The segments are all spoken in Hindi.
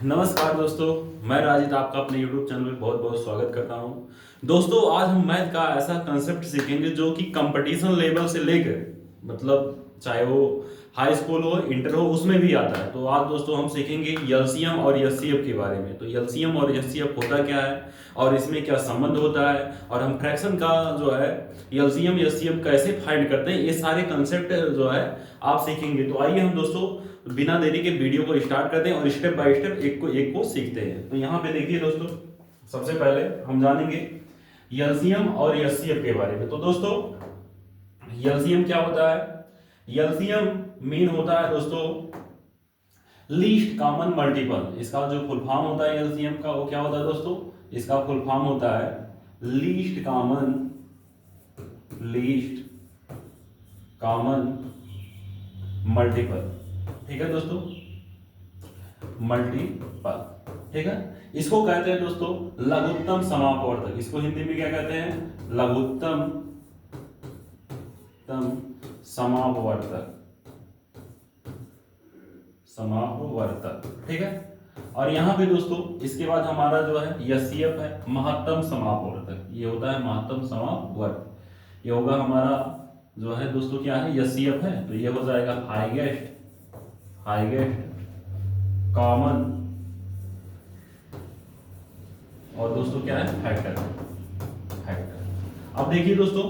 नमस्कार दोस्तों, मैं राजित आपका अपने YouTube चैनल में बहुत बहुत स्वागत करता हूं। दोस्तों आज हम मैथ का ऐसा कंसेप्ट सीखेंगे जो कि कंपटीशन लेवल से लेकर मतलब चाहे वो हाई स्कूल हो इंटर हो उसमें भी आता है। तो आज दोस्तों हम सीखेंगे एलसीएम और एचसीएफ के बारे में। तो एलसीएम और एचसीएफ होता क्या है और इसमें क्या संबंध होता है और हम फ्रैक्शन का जो है एलसीएम एचसीएफ कैसे फाइंड करते हैं, ये सारे कंसेप्ट जो है आप सीखेंगे। तो आइए हम दोस्तों बिना देरी के वीडियो को स्टार्ट करते हैं और स्टेप बाय स्टेप एक को सीखते हैं। तो यहाँ पे देखिए दोस्तों, सबसे पहले हम जानेंगे एलसीएम और एचसीएफ के बारे में। तो दोस्तों एलसीएम क्या होता है? एलसीएम मीन होता है दोस्तों लीस्ट कॉमन मल्टीपल। इसका जो फुल फॉर्म होता है एलसीएम का वो क्या होता है दोस्तों? इसका फुल फॉर्म होता है लीस्ट कॉमन मल्टीपल। ठीक है दोस्तों, मल्टीपल। ठीक है, इसको कहते हैं दोस्तों लघुत्तम समापवर्तक। इसको हिंदी में क्या कहते हैं? लघुत्तम समापवर्तक। ठीक है, और यहां पे दोस्तों इसके बाद हमारा जो है एचसीएफ है महत्तम समापवर्तक। ये होता है महत्तम समापवर्तक। ये होगा हमारा जो है दोस्तों क्या है? एचसीएफ है, तो ये हो जाएगा हाईएस्ट कॉमन, और दोस्तों क्या है? फैक्टर। अब देखिए दोस्तों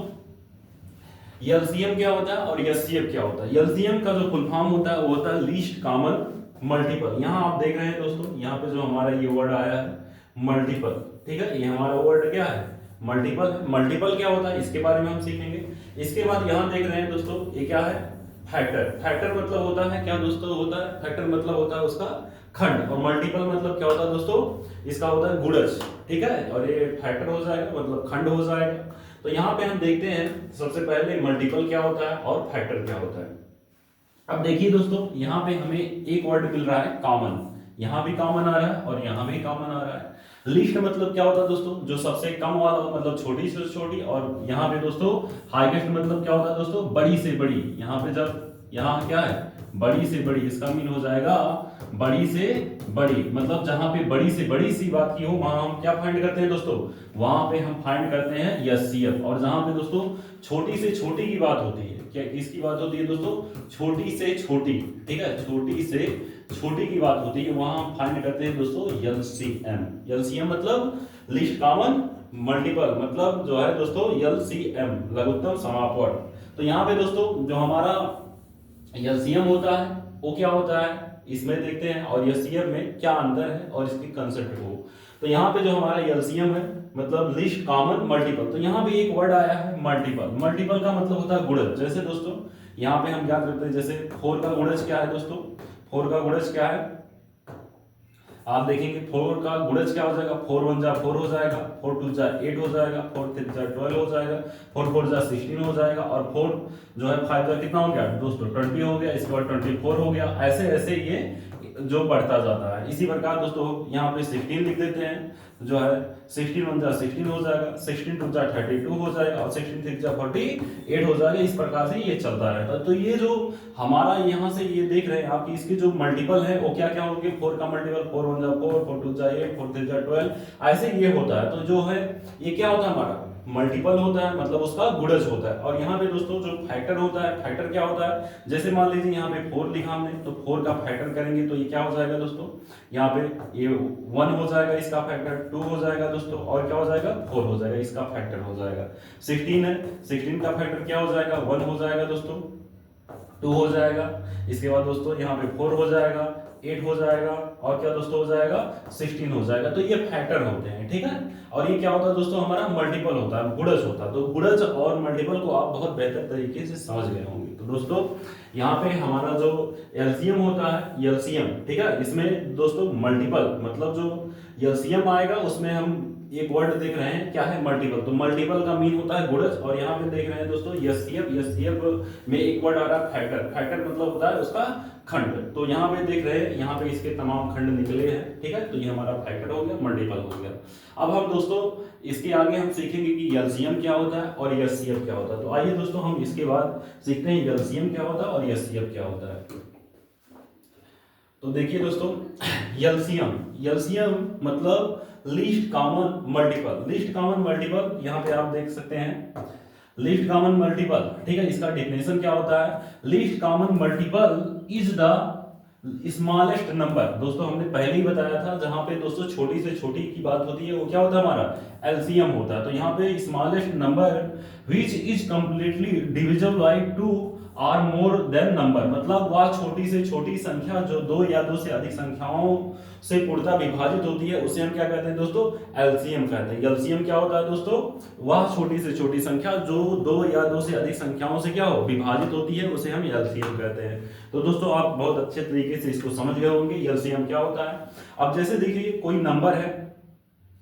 एलसीएम क्या होता है और एचसीएफ क्या होता है। एलसीएम का जो फुल फॉर्म होता है वो होता है लीस्ट कॉमन मल्टीपल। यहां आप देख रहे हैं दोस्तों, यहां पे जो हमारा ये वर्ड आया है मल्टीपल। ठीक है, ये हमारा वर्ड क्या है? मल्टीपल। मल्टीपल क्या होता है इसके बारे में हम सीखेंगे। इसके बाद यहां देख रहे हैं दोस्तों ये क्या है? फैक्टर। फैक्टर मतलब होता है क्या दोस्तों? होता है फैक्टर मतलब होता है उसका खंड, और मल्टीपल मतलब क्या होता है दोस्तों? इसका होता है गुणज। ठीक है, और ये फैक्टर हो जाएगा मतलब खंड हो जाएगा। तो यहाँ पे हम देखते हैं सबसे पहले मल्टीपल क्या होता है और फैक्टर क्या होता है। अब देखिए दोस्तों, यहाँ पे हमें एक वर्ड मिल रहा है कॉमन। यहाँ भी कॉमन आ रहा है और यहाँ भी कॉमन आ रहा है। लिस्ट मतलब क्या होता है दोस्तों? जो सबसे कम वाला मतलब छोटी से छोटी, और यहाँ पे दोस्तों हाईएस्ट मतलब क्या होता है दोस्तों? बड़ी से बड़ी। यहाँ पे जब यहाँ क्या है? बड़ी से बड़ी, इसका मीन हो जाएगा बड़ी से बड़ी। मतलब जहां पे बड़ी से बड़ी सी बात की हो वहां हम क्या फाइंड करते हैं दोस्तों? वहां पे हम फाइंड करते हैं एचसीएफ। और जहां पे दोस्तों छोटी से छोटी की बात होती है, क्या किसकी बात होती है दोस्तों? छोटी से छोटी। ठीक है, छोटी से छोटी की बात होती है, वहां हम फाइंड करते हैं दोस्तों एलसीएम। एलसीएम मतलब लिस्ट कॉमन मल्टीपल, मतलब जो है दोस्तों एलसीएम लघुत्तम समापवर्तक। तो यहाँ पे दोस्तों जो हमारा एलसीएम होता है वो क्या होता है इसमें देखते हैं, और एचसीएफ में क्या अंतर है और इसके कंसेप्ट को। तो यहाँ पे जो हमारा एलसीएम है मतलब लिस्ट कॉमन मल्टीपल। तो यहाँ पे एक वर्ड आया है मल्टीपल। मल्टीपल का मतलब होता है गुणज। जैसे दोस्तों यहाँ पे हम याद रखते हैं, जैसे 4 का गुणज क्या है दोस्तों? 4 का गुणज क्या है? आप देखेंगे 4 का गुणज क्या हो जाएगा? 4 1 जा 4 हो जाएगा, 4 2 जा 8 हो जाएगा, 4 3 जा 12 हो जाएगा, 4 4 जा 16 हो जाएगा, और 4 जो है 5 का कितना हो गया दोस्तों? 20 हो गया। इसके बाद 24 हो गया। ऐसे ऐसे ये जो बढ़ता जाता है। इसी प्रकार दोस्तों यहाँ पे 16 लिख देते हैं, जो है 16 1 जा 16 हो जाएगा, 16 2 जा 32 हो जाएगा, और 16 3 जा 48 हो जाएगा। इस प्रकार से ये चलता रहता है। तो ये जो हमारा यहाँ से ये देख रहे हैं आप कि इसके जो मल्टीपल है वो क्या क्या होंगे? 4 का मल्टीपल 4 1 जा 4, 4 2 जा 8, 4 3 जा 12, ऐसे ये होता है। तो जो है ये क्या होता है? हमारा मल्टीपल होता है, मतलब उसका गुणज होता है। और यहाँ पे दोस्तों जो फैक्टर होता है, फैक्टर क्या होता है? जैसे मान लीजिए यहाँ पे 4 लिखा हमने, तो 4 का फैक्टर करेंगे तो ये क्या हो जाएगा दोस्तों? यहाँ पे ये 1 हो जाएगा, इसका फैक्टर 2 हो जाएगा दोस्तों, और क्या हो जाएगा? 4 हो जाएगा, इसका फैक्टर हो जाएगा। 16 है, 16 का फैक्टर क्या हो जाएगा? 1 हो जाएगा दोस्तों, 2 हो जाएगा, इसके बाद दोस्तों यहाँ पे 4 हो जाएगा, 8 हो जाएगा, और क्या दोस्तों हो जाएगा? 16 हो जाएगा। तो ये फैक्टर होते हैं। ठीक है, और ये क्या होता है दोस्तों? हमारा मल्टीपल होता है, गुणज होता है। तो गुणज और मल्टीपल को आप बहुत बेहतर तरीके से समझ गए होंगे। तो दोस्तों यहाँ पे हमारा जो एलसीएम होता है, एलसीएम, ठीक है, इसमें दोस्तों मल्टीपल मतलब जो एलसीएम आएगा उसमें हम एक वर्ड देख रहे हैं क्या है? मल्टीपल। तो मल्टीपल का मीन होता है गुणज, और यहाँ पे देख रहे हैं दोस्तों एचसीएफ। एचसीएफ में एक वर्ड आ रहा है फैक्टर। फैक्टर मतलब होता है उसका खंड। तो यहाँ पे देख रहे हैं, यहाँ पे इसके तमाम खंड निकले हैं। ठीक है, तो ये हमारा फैक्टर हो गया, मल्टीपल हो गया। अब हम दोस्तों इसके आगे हम सीखेंगे कि एलसीएम क्या होता है और एचसीएफ क्या होता है। तो आइए दोस्तों हम इसके बाद सीखते हैं एलसीएम क्या होता है और एचसीएफ क्या होता है। तो देखिए दोस्तों, एलसीएम, एलसीएम मतलब least common multiple. Least common multiple यहाँ पे आप देख सकते हैं, लीस्ट कॉमन मल्टीपल, ठीक है। इसका डेफिनेशन क्या होता है? Least common multiple is the smallest number. दोस्तों हमने पहले ही बताया था, जहां पे दोस्तों छोटी से छोटी की बात होती है वो क्या होता है? हमारा एलसीएम होता है। तो यहाँ पे smallest number which is completely divisible by 2 और मोर देन नंबर, मतलब वह छोटी से छोटी संख्या जो दो या दो से अधिक संख्याओं से पूर्णतः विभाजित होती है, उसे हम क्या कहते हैं दोस्तों? एलसीएम कहते हैं। एलसीएम क्या होता है दोस्तों? वह छोटी से छोटी संख्या जो दो या दो से अधिक संख्याओं से क्या हो? विभाजित होती है, उसे हम एलसीएम कहते हैं। तो दोस्तों आप बहुत अच्छे तरीके से इसको समझ गए होंगे एलसीएम क्या होता है। अब जैसे देखिए कोई नंबर है,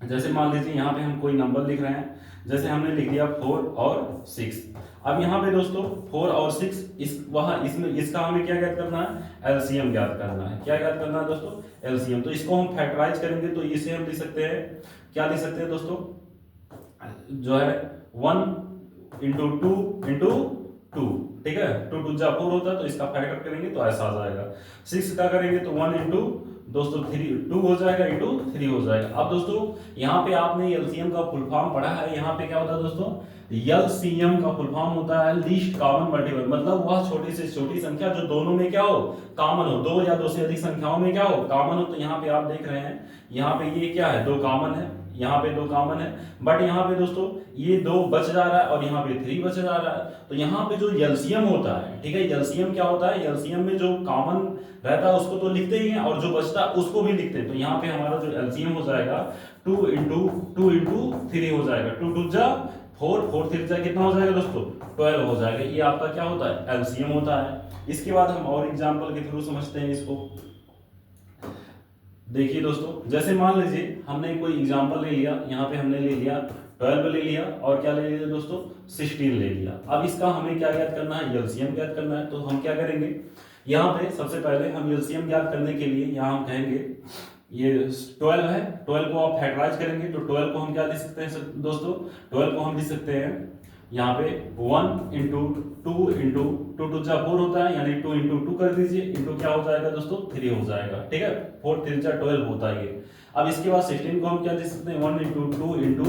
जैसे मान लीजिए यहाँ पे हम कोई नंबर लिख रहे हैं, जैसे हमने लिख दिया 4 और 6। अब यहाँ पे दोस्तों 4 और 6 इसमें इसका हमें क्या ज्ञात करना है? एलसीएम ज्ञात करना है। क्या ज्ञात करना है दोस्तों? एलसीएम। तो इसको हम फैक्टराइज करेंगे तो इसे हम लिख सकते हैं, क्या लिख सकते हैं दोस्तों? जो है 1 इंटू 2 इंटू 2, ठीक है। 2 2 जा 4 होता है, तो इसका फैक्टर करेंगे तो ऐसा आ जाएगा। 6 का करेंगे तो 1 इंटू दोस्तों 3 2 हो जाएगा इंटू 3 हो जाएगा। अब दोस्तों यहाँ पे आपने एलसीएम का फुल फॉर्म पढ़ा है। यहाँ पे क्या होता है दोस्तों? एलसीएम का फुल फॉर्म होता है लीस्ट कॉमन मल्टीपल, मतलब वह छोटी से छोटी संख्या जो दोनों में क्या हो? कॉमन हो। दो या दो से अधिक संख्याओं में क्या हो? कॉमन हो। तो यहाँ पे आप देख रहे हैं, यहाँ पे ये क्या है? 2 कॉमन है, यहाँ पे 2 कॉमन है, बट यहाँ पे दोस्तों ये 2 बच जा रहा है और यहाँ पे 3 बच जा रहा है। तो यहाँ पे जो एलसीएम होता है, ठीक है, एलसीएम क्या होता है? एलसीएम में जो कॉमन रहता है उसको तो लिखते ही हैं और जो बचता है उसको भी लिखते हैं। तो यहाँ पे हमारा जो एलसीएम हो जाएगा 2 इंटू 3 हो जाएगा। 2 2 जा 4 4 3 जा कितना हो जाएगा दोस्तों? 12 हो जाएगा। ये आपका क्या होता है? एलसीएम होता है। इसके बाद हम और एग्जांपल के थ्रू समझते हैं इसको। देखिए दोस्तों, जैसे मान लीजिए हमने कोई एग्जांपल ले लिया, यहाँ पे हमने ले लिया 12 ले लिया और क्या ले लिया दोस्तों? 16 ले लिया। अब इसका हमें क्या ज्ञात करना है? एलसीएम ज्ञात करना है। तो हम क्या करेंगे, यहाँ पे सबसे पहले हम एलसीएम ज्ञात करने के लिए यहाँ हम कहेंगे ये 12 है, 12 को आप फैक्टराइज करेंगे तो 12 को हम क्या लिख सकते हैं दोस्तों? 12 को हम लिख सकते हैं यहाँ पे 1 इंटू 2 इंटू 2 2 जा 4 होता है, यानी 2 इंटू 2 कर दीजिए, इंटू क्या हो जाएगा दोस्तों? 3 हो जाएगा, ठीक है। 4 3 जा 12 होता है ये। अब इसके बाद 16 को हम क्या लिख सकते हैं? 1 into 2 into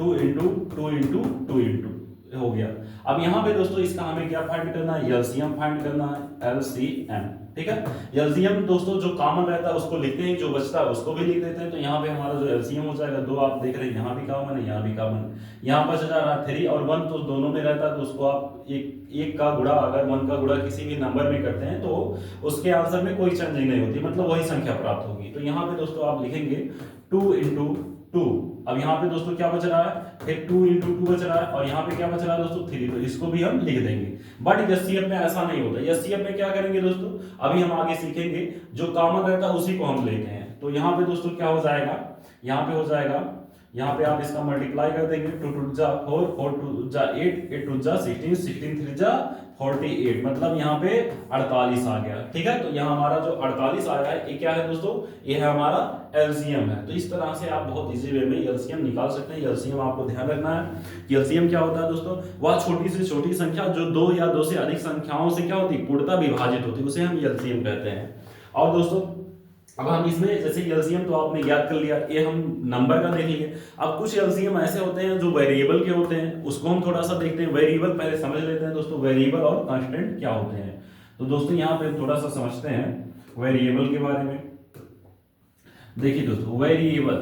2 into 2 into 2 into हो गया। अब यहाँ पे दोस्तों इसका हमें क्या फाइंड करना है? एलसीएम फाइंड करना है, एलसीएम, ठीक है। एलसीएम दोस्तों जो कॉमन रहता है उसको लिखते हैं, जो बचता है उसको भी लिख देते हैं। तो यहाँ पे हमारा जो एलसीएम हो जाएगा 2, आप देख रहे हैं यहाँ भी कॉमन है, यहाँ भी कॉमन है, यहाँ बच जा रहा है 3 और 1 तो दोनों में रहता है। तो उसको आप एक का गुणा, अगर 1 का गुणा किसी भी नंबर में करते हैं तो उसके आंसर में कोई चेंजिंग नहीं होती, मतलब वही संख्या प्राप्त होगी। तो यहाँ पे दोस्तों आप लिखेंगे 2 इंटू 2। अब यहाँ पे दोस्तों क्या बच रहा है? फिर 2 इंटू 2 बच रहा है और यहाँ पे क्या बच रहा है दोस्तों? 3। तो इसको भी हम लिख देंगे। बट एचसीएफ में ऐसा नहीं होता। एचसीएफ में क्या करेंगे दोस्तों? अभी हम आगे सीखेंगे, जो कॉमन रहता है उसी को हम लेते हैं। तो यहाँ पे दोस्तों क्या हो जाएगा? यहाँ पे हो जाएगा, यहाँ पे आप इसका मल्टीप्लाई कर देंगे, 2 2 जा 4 4 2 जा 8 8 2 जा 16 16 3 जा 48, मतलब यहाँ पे 48 आ गया, ठीक है। तो यहाँ हमारा जो 48 आया है ये क्या है दोस्तों? ये है हमारा एलसीएम है। तो इस तरह से आप बहुत इजी वे में एलसीएम निकाल सकते हैं। एलसीएम आपको ध्यान रखना है कि एलसीएम क्या होता है दोस्तों? वह छोटी से छोटी संख्या जो 2 या 2 से अधिक संख्याओं से क्या होती है? पूर्णतः विभाजित होती है, उसे हम एलसीएम कहते हैं। और दोस्तों अब हम इसमें जैसे एलसीएम तो आपने याद कर लिया, ये हम नंबर का देख लिए। अब कुछ एलसीएम ऐसे होते हैं जो वेरिएबल के होते हैं, उसको हम थोड़ा सा देखते हैं। वेरिएबल पहले समझ लेते हैं दोस्तों, वेरिएबल और कांस्टेंट क्या होते हैं। तो दोस्तों यहाँ पे थोड़ा सा समझते हैं वेरिएबल के बारे में। देखिए दोस्तों, वेरिएबल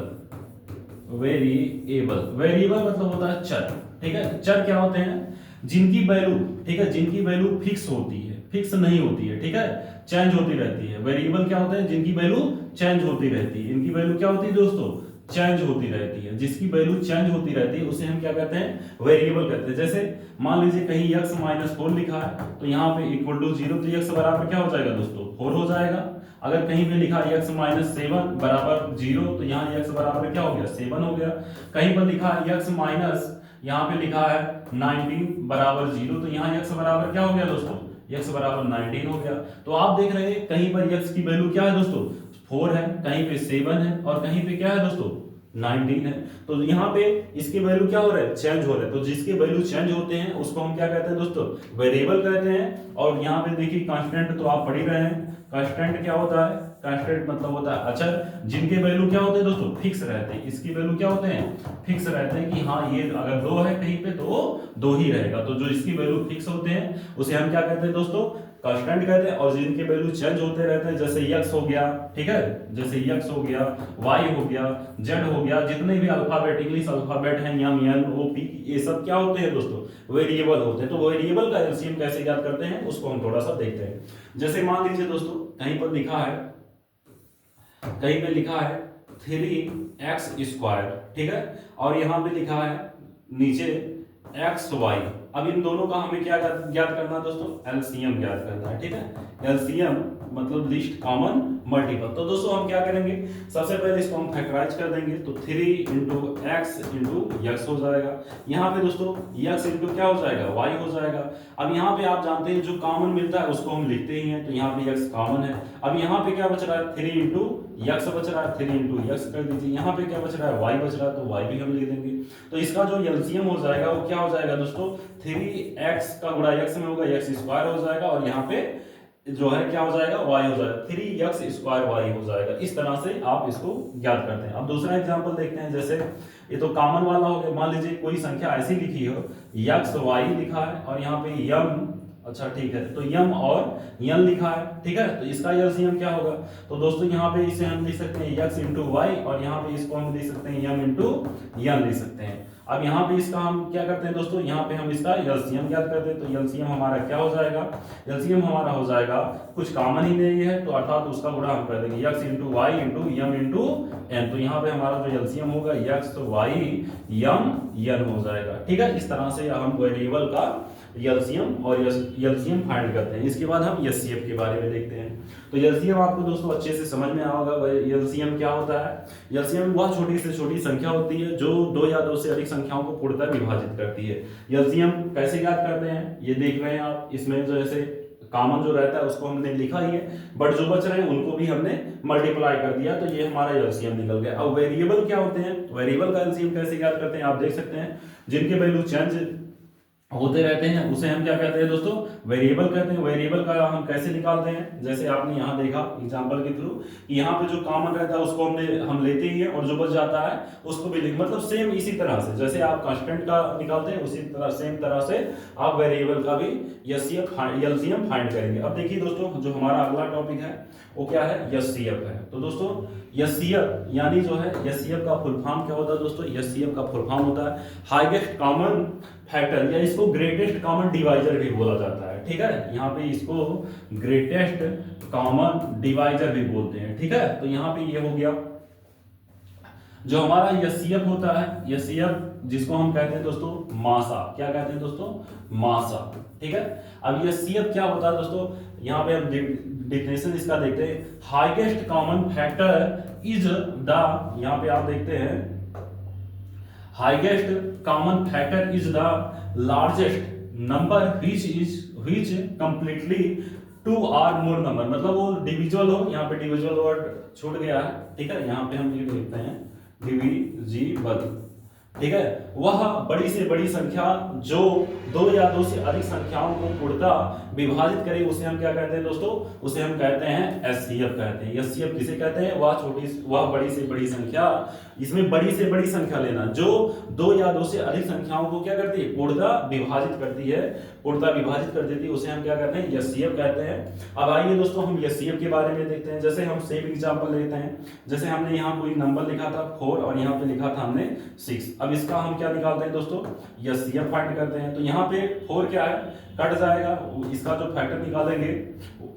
वेरिएबल मतलब होता है चर, ठीक है। चर क्या होते हैं? जिनकी वैल्यू, ठीक है, जिनकी वैल्यू फिक्स होती है, फिक्स नहीं होती है, ठीक है, चेंज होती रहती है। वेरिएबल क्या होते हैं? जिनकी वैल्यू चेंज होती रहती है। इनकी वैल्यू क्या होती है दोस्तों? चेंज होती रहती है। जिसकी वैल्यू चेंज होती रहती है उसे हम क्या कहते हैं? वेरिएबल कहते हैं। जैसे मान लीजिए कहीं x-4 लिखा है तो यहाँ पे इक्वल टू 0, तो x बराबर क्या हो जाएगा दोस्तों? 4 हो जाएगा। अगर कहीं पे लिखा x-7 बराबर 0 तो यहाँ x बराबर क्या हो गया? 7 हो गया। कहीं पर लिखा x- यहाँ पे लिखा है 19 बराबर 0 तो यहाँ x बराबर क्या हो गया दोस्तों? x बराबर 19 हो गया। तो आप देख रहे हैं कहीं पर x की वैल्यू क्या है दोस्तों? 4 है, कहीं पे 7 है और कहीं पे क्या है दोस्तों? 19 है। तो यहाँ पे इसके वैल्यू क्या हो रहा है, चेंज हो रहा है। तो जिसके वैल्यू चेंज होते हैं उसको हम क्या कहते हैं दोस्तों, वेरिएबल कहते हैं। और यहाँ पे देखिए कांस्टेंट तो आप पढ़ ही रहे हैं, कांस्टेंट क्या होता है, कांस्टेंट मतलब होता है अचर, जिनके वैल्यू क्या होते हैं दोस्तों, फिक्स रहते हैं। इसके वैल्यू क्या होते हैं, फिक्स रहते हैं कि हाँ ये अगर 2 है कहीं पे तो वो 2 ही रहेगा। तो जो इसकी वैल्यू फिक्स होते हैं उसे हम क्या कहते हैं दोस्तों, कांस्टेंट कहते हैं। और जिनके वैल्यू चेंज होते रहते हैं, जैसे x हो गया, ठीक है, जैसे x हो गया, y हो गया, z हो गया, जितने भी अल्फाबेट, इंग्लिश अल्फाबेट हैं, m n o p, ये सब क्या होते हैं दोस्तों, वेरिएबल होते हैं। तो वेरिएबल का एलसीएम कैसे ज्ञात करते हैं उसको हम थोड़ा सा देखते हैं। जैसे मान लीजिए दोस्तों कहीं पर लिखा है, कहीं पे लिखा है 3x², ठीक है, और यहाँ पे लिखा है नीचे xy। अब इन दोनों का हमें क्या ज्ञात करना है दोस्तों, एलसीएम ज्ञात करना है, ठीक है। एलसीएम मतलब लीस्ट कॉमन मल्टीपल। तो दोस्तों हम क्या करेंगे, सबसे पहले इसको हम फैक्टराइज कर देंगे। तो 3 × x × x हो जाएगा। यहाँ पे दोस्तों x इंटू क्या हो जाएगा, y हो जाएगा। अब यहाँ पे आप जानते हैं जो कॉमन मिलता है उसको हम लिखते ही हैं, तो यहाँ पे x कॉमन है। अब यहाँ पे क्या बच रहा है, 3 × x बच रहा है, 3 × x कर दीजिए। यहाँ पे क्या बच रहा है, y बच रहा है, तो y भी हम लिख देंगे। तो इसका जो एलसीएम हो जाएगा वो क्या हो जाएगा दोस्तों, 3x का गुणा x में होगा, x² हो जाएगा, और यहाँ पे जो है क्या हो जाएगा, y हो जाएगा, 3x² y हो जाएगा। इस तरह से आप इसको ज्ञात करते हैं। अब दूसरा एग्जांपल देखते हैं। जैसे ये तो कॉमन वाला हो गया, मान लीजिए कोई संख्या ऐसी लिखी हो, x y लिखा है और यहाँ पे m, अच्छा ठीक है, तो m और n लिखा है, ठीक है, तो इसका एलसीएम क्या होगा। तो दोस्तों यहाँ पे इसे हम लिख सकते हैं x × y, और यहाँ पे इसको हम लिख सकते हैं m × n लिख सकते हैं। अब यहाँ पे इसका हम क्या करते हैं दोस्तों, यहाँ पे हम इसका एलसीएम ज्ञात करते हैं। तो एलसीएम हमारा क्या हो जाएगा, एलसीएम हमारा हो जाएगा, कुछ कॉमन ही नहीं है तो अर्थात उसका गुणा हम कर देंगे, x × y × m × n। तो यहाँ पे हमारा जो एलसीएम होगा x y m n हो जाएगा, ठीक है। इस तरह से हम वेरिएबल का एलसीएम और एलसीएम फाइंड करते हैं। इसके बाद हम एचसीएफ के बारे में देखते हैं। तो एलसीएम आपको दोस्तों अच्छे से समझ में आया होगा। एलसीएम क्या होता है, एलसीएम वह छोटी से छोटी संख्या होती है जो 2 या 2 से अधिक संख्याओं को पूर्णतः विभाजित करती है। एलसीएम कैसे ज्ञात करते हैं, ये देख रहे हैं आप, इसमें जो ऐसे कॉमन जो रहता है उसको हमने लिखा ही है, बट जो बच रहे हैं उनको भी हमने मल्टीप्लाई कर दिया, तो ये हमारा एलसीएम निकल गया। अब वेरिएबल क्या होते हैं, वेरिएबल का एलसीएम कैसे ज्ञात करते हैं, आप देख सकते हैं, जिनके वैल्यू चेंज होते रहते हैं उसे हम क्या कहते हैं दोस्तों, वेरिएबल कहते हैं। वेरिएबल का हम कैसे निकालते हैं, जैसे आपने यहाँ देखा एग्जांपल के थ्रू, यहाँ पे जो कॉमन रहता है उसको हम लेते ही हैं, और जो बच जाता है उसको भी लिख, मतलब सेम इसी तरह से जैसे आप कांस्टेंट का निकालते हैं उसी तरह सेम तरह से आप वेरिएबल का भी एलसीएम फाइंड करेंगे। अब देखिए दोस्तों जो हमारा अगला टॉपिक है वो क्या है, एचसीएफ है। तो दोस्तों एचसीएफ यानी जो है, एचसीएफ का फुल फॉर्म क्या होता है दोस्तों, एचसीएफ का फुल फॉर्म होता है हाईएस्ट कॉमन फैक्टर, या इसको ग्रेटेस्ट कॉमन डिवाइजर भी बोला जाता है, ठीक है। यहाँ पे इसको ग्रेटेस्ट कॉमन डिवाइजर भी बोलते हैं, ठीक है। तो यहाँ पे ये हो गया जो हमारा एचसीएफ होता है, एचसीएफ जिसको हम कहते हैं दोस्तों मासा, क्या कहते हैं दोस्तों, मासा, ठीक है। अब एचसीएफ क्या होता है दोस्तों, यहाँ पे हम डिफिनेशन इसका देखते हैं। Highest common factor is the, यहाँ पे आप देखते हैं, highest common factor is the largest number which completely 2 or more number, मतलब वो डिविजिबल हो, यहाँ पे डिविजिबल वर्ड छूट गया है, ठीक है। यहाँ पे हम ये देखते हैं डिविजिबल, ठीक है, वह बड़ी से बड़ी संख्या जो 2 या 2 से अधिक संख्याओं को पूर्णतः विभाजित करे उसे हम क्या कहते हैं दोस्तों, उसे हम कहते हैं एचसीएफ कहते हैं। एचसीएफ किसे कहते हैं, वह बड़ी से बड़ी संख्या, इसमें बड़ी से बड़ी संख्या लेना जो 2 या 2 से अधिक संख्याओं को क्या करती है, पूर्णतः विभाजित करती है, पूर्णतः विभाजित कर देती है, उसे हम क्या कहते हैं, एचसीएफ कहते हैं। अब आइए दोस्तों हम एचसीएफ के बारे में देखते हैं। जैसे हम सेम एग्जांपल लेते हैं, जैसे हमने यहाँ कोई नंबर लिखा था 4 और यहाँ पे लिखा था हमने 6। अब इसका हम क्या निकालते हैं दोस्तों, एचसीएफ फाइंड करते हैं। तो यहाँ पे 4 क्या है, कट जाएगा, इसका जो फैक्टर निकालेंगे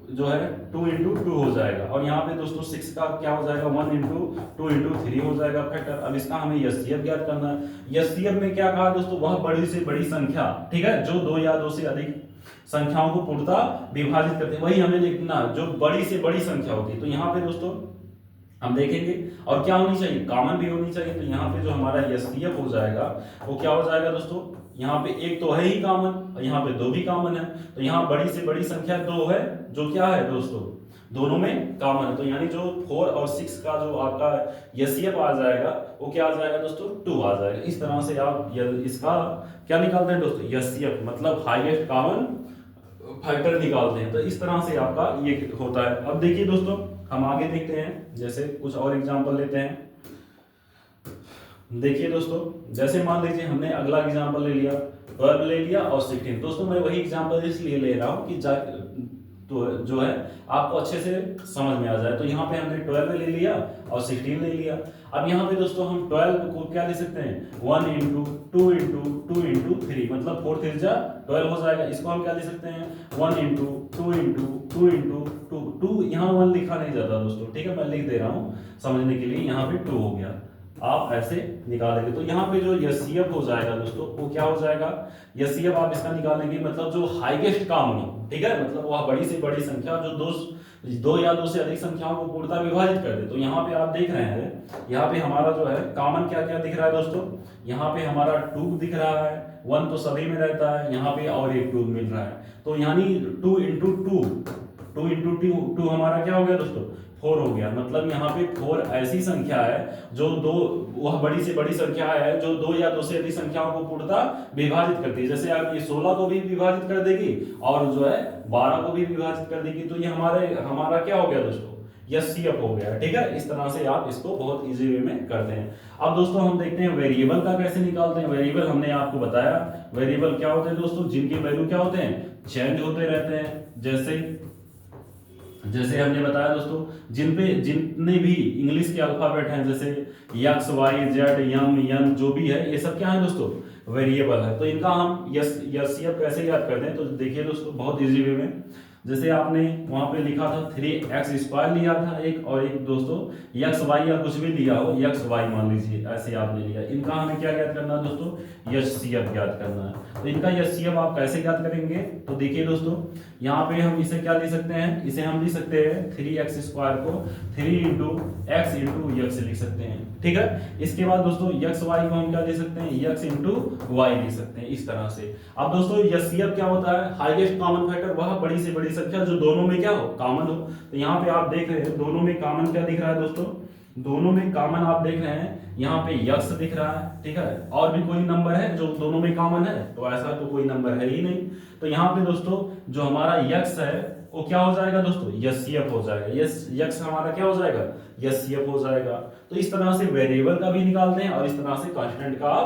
जो है 2 × 2 हो जाएगा, और यहाँ पे दोस्तों 6 का क्या हो जाएगा, 1 × 2 × 3 हो जाएगा फैक्टर। अब इसका हमें एचसीएफ ज्ञात करना है। एचसीएफ में क्या कहा दोस्तों, वह बड़ी से बड़ी संख्या, ठीक है, जो 2 या 2 से अधिक संख्याओं को पूर्णतः विभाजित करते हैं, वही हमें देखना जो बड़ी से बड़ी संख्या होती है। तो यहाँ पे दोस्तों हम देखेंगे, और क्या होनी चाहिए, कॉमन भी होनी चाहिए। तो यहाँ पे जो हमारा एचसीएफ हो जाएगा वो क्या हो जाएगा दोस्तों, यहाँ पे एक तो है ही कॉमन और यहाँ पे 2 भी कॉमन है, तो यहाँ बड़ी से बड़ी संख्या 2 है, जो क्या है दोस्तों, दोनों में कॉमन है, तो यानी जो 4 और 6 का जो आपका एचसीएफ आ जाएगा वो क्या आ जाएगा दोस्तों 2 आ जाएगा। इस तरह से आप इसका क्या निकालते हैं दोस्तों एचसीएफ मतलब हाईएस्ट कॉमन फैक्टर निकालते हैं। तो इस तरह से आपका ये होता है। अब देखिए दोस्तों हम आगे देखते हैं, जैसे कुछ और एग्जांपल लेते हैं। देखिए दोस्तों जैसे मान लीजिए हमने अगला एग्जांपल ले लिया 12 ले लिया और 16। दोस्तों मैं वही एग्जांपल इसलिए ले रहा हूँ कि तो जो है आपको अच्छे से समझ में आ जाए। तो यहाँ पे हमने 12 ले लिया और 16 ले लिया। अब यहाँ पे दोस्तों हम 12 को क्या ले सकते हैं 1 इंटू 2 इंटू 2 इंटू 3 मतलब 4 3 जा 12 हो जाएगा। इसको हम क्या ले सकते हैं 1 इंटू 2 इंटू 2 इंटू 2 2 यहाँ 1 लिखा नहीं जाता दोस्तों, ठीक है, मैं लिख दे रहा हूँ समझने के लिए। यहाँ पे 2 हो गया, आप ऐसे निकालेंगे तो यहाँ पे जो एचसीएफ हो जाएगा दोस्तों वो क्या हो जाएगा एचसीएफ आप इसका निकालेंगे मतलब जो हाईएस्ट कॉमन हो, ठीक है, मतलब वह बड़ी से बड़ी संख्या जो दो या दो से अधिक संख्याओं को पूर्णतः विभाजित कर दे। तो यहाँ पे आप देख रहे हैं यहाँ पे हमारा जो है कॉमन क्या क्या दिख रहा है दोस्तों, यहाँ पे हमारा 2 दिख रहा है, 1 तो सभी में रहता है, यहाँ पे और एक 2 मिल रहा है। तो यानी 2 इंटू 2 हमारा क्या हो गया दोस्तों 4 हो गया। मतलब यहाँ पे 4 ऐसी संख्या है जो वह बड़ी से बड़ी संख्या है जो 2 या 2 से अधिक संख्याओं को पूर्णतः विभाजित करती है। जैसे आप ये 16 को भी विभाजित कर देगी और जो है 12 को भी विभाजित कर देगी। तो ये हमारा क्या हो गया दोस्तों एचसीएफ हो गया, ठीक है। इस तरह से आप इसको बहुत इजी वे में करते हैं। अब दोस्तों हम देखते हैं वेरिएबल का कैसे निकालते हैं। वेरिएबल हमने आपको बताया वेरिएबल क्या होते हैं दोस्तों जिनके वैल्यू क्या होते हैं चेंज होते रहते हैं। जैसे हमने बताया दोस्तों जितने भी इंग्लिश के अल्फाबेट हैं जैसे x y z m n जो भी है ये सब क्या है दोस्तों वेरिएबल है। तो इनका हम एचसीएफ कैसे याद करते हैं तो देखिए दोस्तों बहुत इजी वे में। जैसे आपने वहां पे लिखा था 3x² लिया था एक, और एक दोस्तों एक्स वाई या कुछ भी लिया हो एक्स वाई मान लीजिए ऐसे आपने लिया। इनका हमें क्या याद करना है दोस्तों एचसीएफ याद करना है। तो इनका एचसीएफ आप कैसे याद करेंगे तो देखिए दोस्तों यहाँ पे हम इसे क्या लिख सकते हैं, इसे हम लिख सकते हैं 3x² को 3 इंटू एक्स इंटू एक्स लिख सकते हैं, ठीक है। इसके बाद दोस्तों एक्स वाई को हम क्या लिख सकते हैं एक्स इंटू वाई लिख सकते हैं इस तरह से। अब दोस्तों एचसीएफ क्या होता है हाईएस्ट कॉमन फैक्टर वह बड़ी से बड़ी संख्या जो दोनों में क्या हो कॉमन हो। तो यहाँ पे आप देख रहे हैं दोनों में कॉमन क्या दिख रहा है दोस्तों, दोनों में कॉमन आप देख रहे हैं यहाँ पे यक्स दिख रहा है, ठीक है। और भी कोई नंबर है जो दोनों में कॉमन है तो ऐसा तो कोई नंबर है ही नहीं। तो यहाँ पे दोस्तों जो हमारा यक्स है वो क्या हो जाएगा दोस्तों एचसीएफ हो जाएगा। यक्स हमारा क्या हो जाएगा एचसीएफ हो जाएगा। तो इस तरह से वेरिएबल का भी निकालते हैं और इस तरह से कांस्टेंट का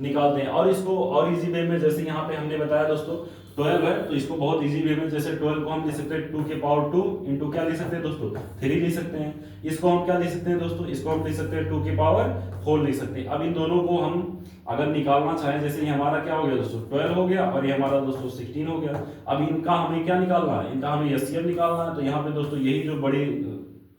निकालते हैं। और इसको और इजी वे में जैसे यहाँ पे हमने बताया दोस्तों 12 है तो इसको बहुत इजी वे में जैसे 12 को हम लिख सकते हैं 2 के पावर 2 इंटू क्या लिख सकते हैं दोस्तों 3 लिख सकते हैं। इसको हम क्या लिख सकते हैं दोस्तों इसको हम लिख सकते हैं 2 के पावर 4 लिख सकते हैं। अब इन दोनों को हम अगर निकालना चाहें जैसे ये हमारा क्या हो गया दोस्तों 12 हो गया और ये हमारा दोस्तों 16 हो गया। अब इनका हमें क्या निकालना है, इनका हमें एचसीएफ निकालना है। तो यहाँ पे दोस्तों यही जो बड़ी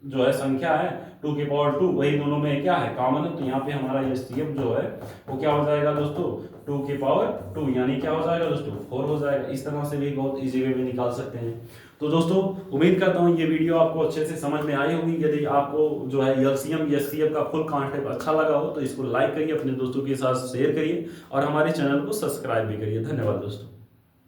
जो है संख्या है 2 के पावर 2 वही दोनों में क्या है कॉमन है। तो यहाँ पे हमारा एचसीएफ जो है वो क्या हो जाएगा दोस्तों 2 के पावर 2 यानी क्या हो जाएगा दोस्तों 4 हो जाएगा। इस तरह से भी बहुत इजी वे में निकाल सकते हैं। तो दोस्तों उम्मीद करता हूँ ये वीडियो आपको अच्छे से समझ में आई होगी। यदि आपको जो है एलसीएम एचसीएफ का फुल कॉन्सेप्ट अच्छा लगा हो तो इसको लाइक करिए, अपने दोस्तों के साथ शेयर करिए और हमारे चैनल को सब्सक्राइब भी करिए। धन्यवाद दोस्तों।